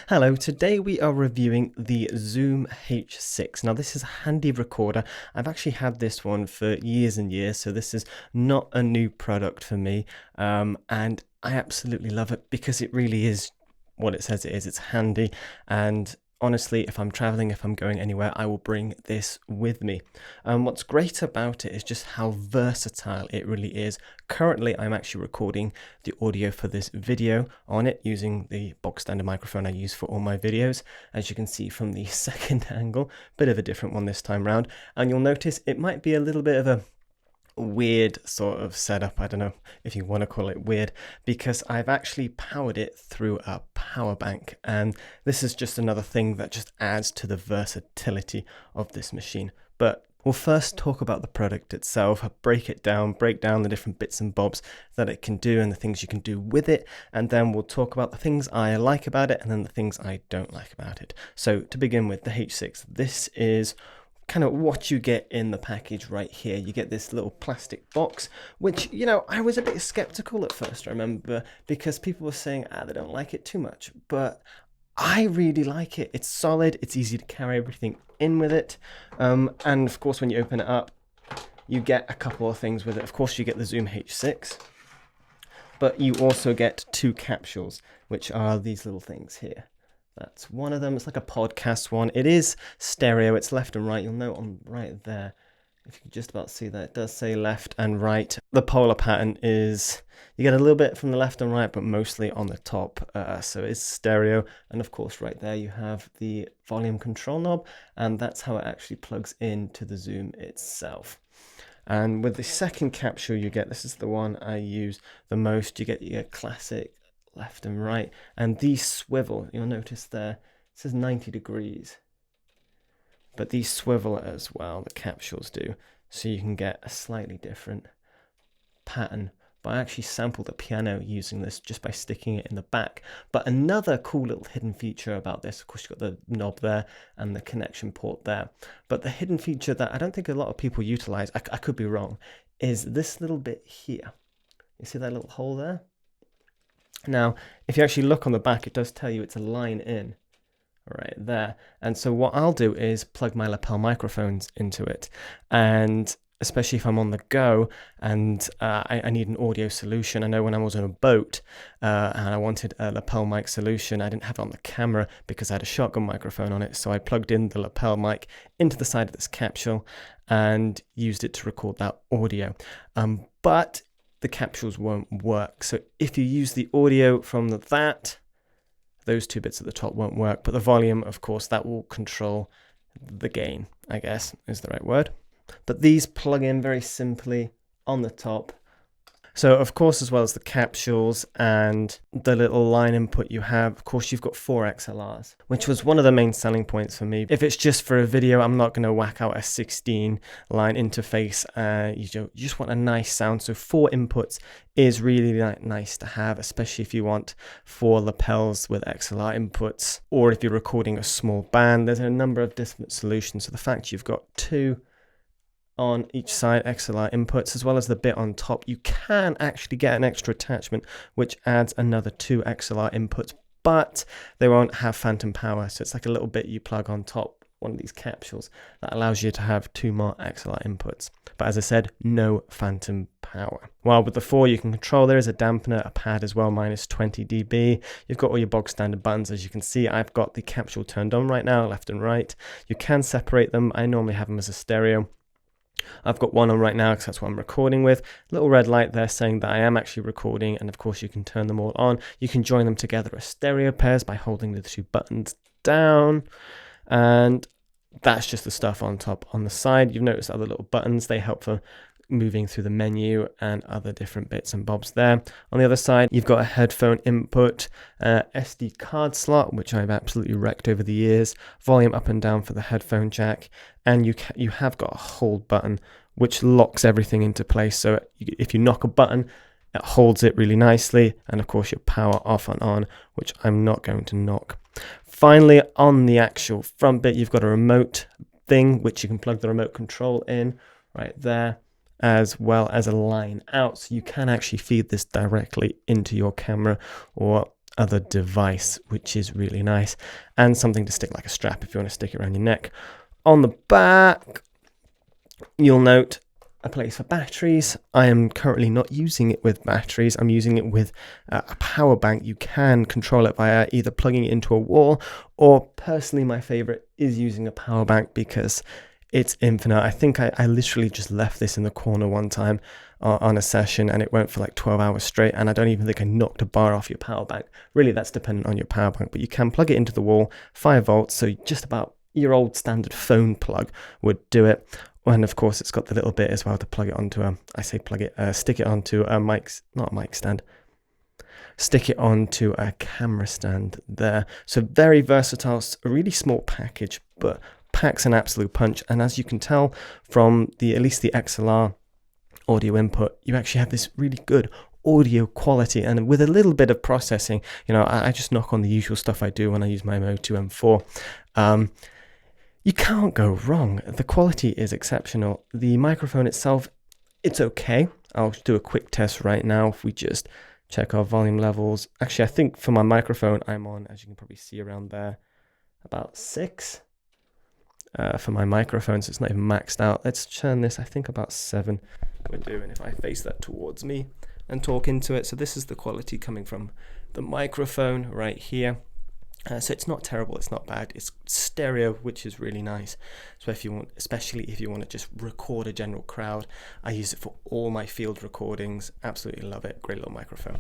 Hello, today we are reviewing the Zoom H6. Now this is a handy recorder. I've actually had this one for years and years, so this is not a new product for me. And I absolutely love it because it really is what it says it is. It's handy, and honestly, if I'm traveling, if I'm going anywhere, I will bring this with me. What's great about it is just how versatile it really is. Currently, I'm actually recording the audio for this video on it using the box standard microphone I use for all my videos. As you can see from the second angle, bit of a different one this time round. And you'll notice it might be a little bit of a weird sort of setup. I don't know if you want to call it weird, because I've actually powered it through a power bank, and this is just another thing that just adds to the versatility of this machine. But we'll first talk about the product itself, break down the different bits and bobs that it can do and the things you can do with it, and then we'll talk about the things I like about it and then the things I don't like about it. So to begin with, the H6, this is kind of what you get in the package right here. You get this little plastic box, which, you know, I was a bit skeptical at first, I remember, because people were saying, they don't like it too much, but I really like it. It's solid, it's easy to carry everything in with it, and of course when you open it up, you get a couple of things with it. Of course you get the Zoom H6, but you also get two capsules, which are these little things here. That's one of them. It's like a podcast one. It is stereo. It's left and right. You'll note on right there, if you can just about see that, it does say left and right. The polar pattern is, you get a little bit from the left and right, but mostly on the top. So it's stereo. And of course, right there, you have the volume control knob, and that's how it actually plugs into the Zoom itself. And with the second capsule you get, this is the one I use the most, you get your classic left and right, and these swivel. You'll notice there it says 90 degrees, but these swivel as well, the capsules do, so you can get a slightly different pattern. But I actually sampled the piano using this just by sticking it in the back. But another cool little hidden feature about this, of course you've got the knob there and the connection port there, but the hidden feature that I don't think a lot of people utilize, I could be wrong, is this little bit here. You see that little hole there? Now, if you actually look on the back, it does tell you it's a line in right there. And so what I'll do is plug my lapel microphones into it. And especially if I'm on the go and I need an audio solution. I know when I was on a boat and I wanted a lapel mic solution, I didn't have it on the camera because I had a shotgun microphone on it. So I plugged in the lapel mic into the side of this capsule and used it to record that audio. But the capsules won't work. So if you use the audio from those two bits at the top won't work, but the volume, of course, that will control the gain, I guess is the right word. But these plug in very simply on the top. So of course, as well as the capsules and the little line input you have, of course, you've got 4 XLRs, which was one of the main selling points for me. If it's just for a video, I'm not going to whack out a 16 line interface. You just want a nice sound. So 4 inputs is really nice to have, especially if you want 4 lapels with XLR inputs, or if you're recording a small band. There's a number of different solutions. So the fact you've got 2 on each side XLR inputs, as well as the bit on top, you can actually get an extra attachment which adds another 2 XLR inputs, but they won't have phantom power. So it's like a little bit you plug on top one of these capsules that allows you to have 2 more XLR inputs. But as I said, no phantom power. While with the 4 you can control, there is a dampener, a pad as well, minus 20 dB. You've got all your bog standard buttons. As you can see, I've got the capsule turned on right now, left and right. You can separate them. I normally have them as a stereo. I've got one on right now because that's what I'm recording with. Little red light there saying that I am actually recording, and of course you can turn them all on. You can join them together as stereo pairs by holding the 2 buttons down, and that's just the stuff on top. On the side, you've noticed other little buttons. They help for moving through the menu and other different bits and bobs there. On the other side, you've got a headphone input, SD card slot, which I've absolutely wrecked over the years, volume up and down for the headphone jack, and you have got a hold button which locks everything into place. So if you knock a button, it holds it really nicely, and of course your power off and on, which I'm not going to knock. Finally, on the actual front bit, you've got a remote thing which you can plug the remote control in right there, as well as a line out, so you can actually feed this directly into your camera or other device, which is really nice, and something to stick like a strap if you want to stick it around your neck. On the back, you'll note a place for batteries. I am currently not using it with batteries. I'm using it with a power bank. You can control it via either plugging it into a wall, or personally my favorite is using a power bank because it's infinite. I think I literally just left this in the corner one time on a session, and it went for like 12 hours straight, and I don't even think I knocked a bar off your power bank. Really, that's dependent on your power bank, but you can plug it into the wall, 5 volts, so just about your old standard phone plug would do it. And of course, it's got the little bit as well to plug it onto stick it onto a not a mic stand, stick it onto a camera stand there. So very versatile, a really small package, but packs an absolute punch. And as you can tell from at least the XLR audio input, you actually have this really good audio quality, and with a little bit of processing, I just knock on the usual stuff I do when I use my Mo2 M4. You can't go wrong. The quality is exceptional. The microphone itself, it's okay. I'll do a quick test right now. If we just check our volume levels. Actually, I think for my microphone, I'm on, as you can probably see around there, about 6 for my microphone, so it's not even maxed out. Let's turn this, I think about 7 we're doing if I face that towards me and talk into it. So this is the quality coming from the microphone right here. So it's not terrible, it's not bad, it's stereo, which is really nice. So especially if you want to just record a general crowd, I use it for all my field recordings. Absolutely love it. Great little microphone.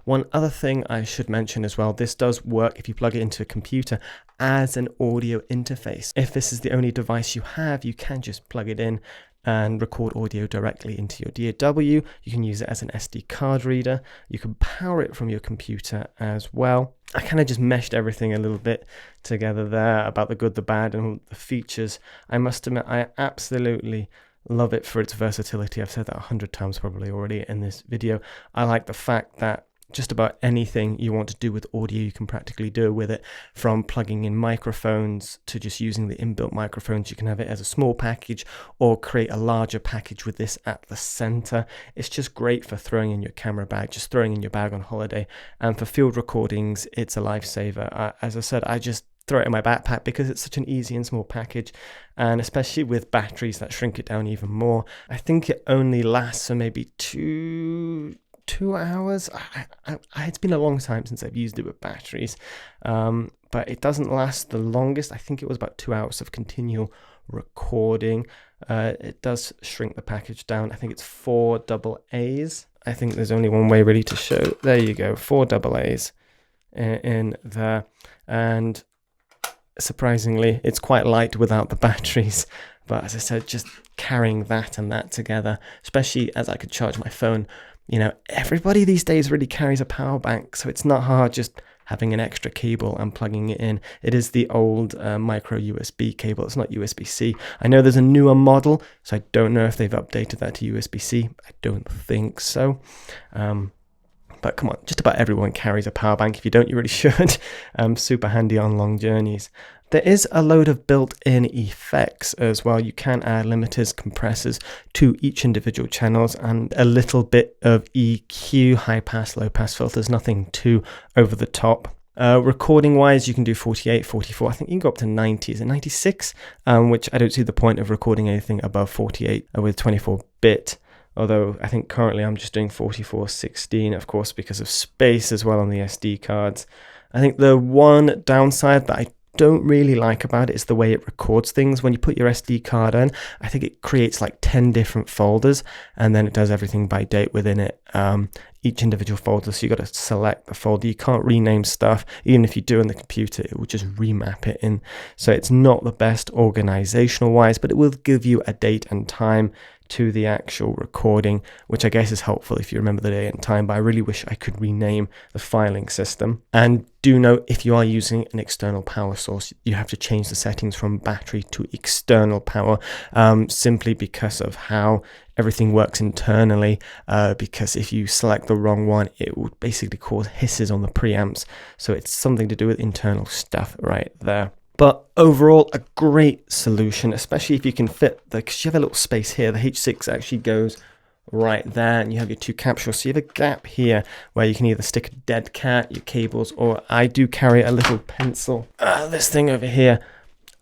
One other thing I should mention as well, this does work if you plug it into a computer as an audio interface. If this is the only device you have, you can just plug it in and record audio directly into your DAW. You can use it as an SD card reader. You can power it from your computer as well. I kind of just meshed everything a little bit together there about the good, the bad, and the features. I must admit, I absolutely love it for its versatility. I've said that 100 times probably already in this video. I like the fact that just about anything you want to do with audio, you can practically do with it, from plugging in microphones to just using the inbuilt microphones. You can have it as a small package or create a larger package with this at the center. It's just great for throwing in your camera bag, just throwing in your bag on holiday. And for field recordings, it's a lifesaver. As I said, I just throw it in my backpack because it's such an easy and small package, and especially with batteries that shrink it down even more. I think it only lasts for maybe 2 hours. It's been a long time since I've used it with batteries, but it doesn't last the longest. I think it was about 2 hours of continual recording. It does shrink the package down. I think it's 4 double A's. I think there's only one way really to show. There you go, 4 double A's in there. And surprisingly, it's quite light without the batteries. But as I said, just carrying that and that together, especially as I could charge my phone. Everybody these days really carries a power bank, so it's not hard just having an extra cable and plugging it in. It is the old micro USB cable. It's not USB-C. I know there's a newer model, so I don't know if they've updated that to USB-C. I don't think so. But come on, just about everyone carries a power bank. If you don't, you really should. Super handy on long journeys. There is a load of built-in effects as well. You can add limiters, compressors to each individual channels, and a little bit of EQ, high pass, low pass filters, nothing too over the top. Recording wise, you can do 48, 44. I think you can go up to 90. Is it 96? Which I don't see the point of recording anything above 48 with 24-bit. Although I think currently I'm just doing 44/16, of course, because of space as well on the SD cards. I think the one downside that I don't really like about it is the way it records things. When you put your SD card in, I think it creates like 10 different folders, and then it does everything by date within it, each individual folder. So you got to select the folder. You can't rename stuff. Even if you do on the computer, it will just remap it in. So it's not the best organizational wise, but it will give you a date and time to the actual recording, which I guess is helpful if you remember the day and time, but I really wish I could rename the filing system. And do note, if you are using an external power source, you have to change the settings from battery to external power, simply because of how everything works internally, because if you select the wrong one, it will basically cause hisses on the preamps. So it's something to do with internal stuff right there. But overall, a great solution, especially if you can fit because you have a little space here. The H6 actually goes right there, and you have your two capsules. So you have a gap here where you can either stick a dead cat, your cables, or I do carry a little pencil. This thing over here,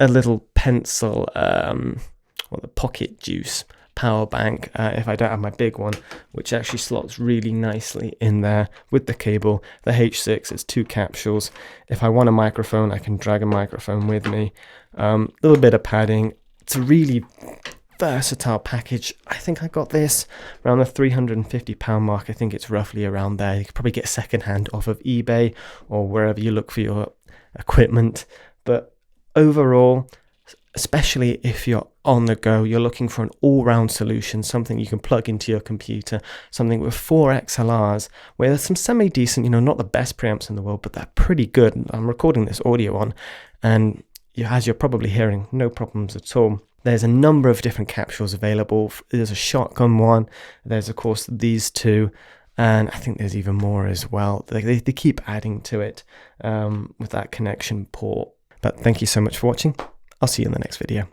a little pencil, or the pocket juice power bank, if I don't have my big one, which actually slots really nicely in there with the cable. The H6 is two capsules. If I want a microphone, I can drag a microphone with me. A little bit of padding. It's a really versatile package. I think I got this around the £350 mark. I think it's roughly around there. You could probably get secondhand off of eBay or wherever you look for your equipment. But overall, especially if you're on the go, you're looking for an all-round solution, something you can plug into your computer, something with 4 XLRs, where there's some semi-decent, not the best preamps in the world, but they're pretty good. I'm recording this audio on, and as you're probably hearing, no problems at all. There's a number of different capsules available. There's a shotgun one. There's, of course, these two. And I think there's even more as well. They keep adding to it with that connection port. But thank you so much for watching. I'll see you in the next video.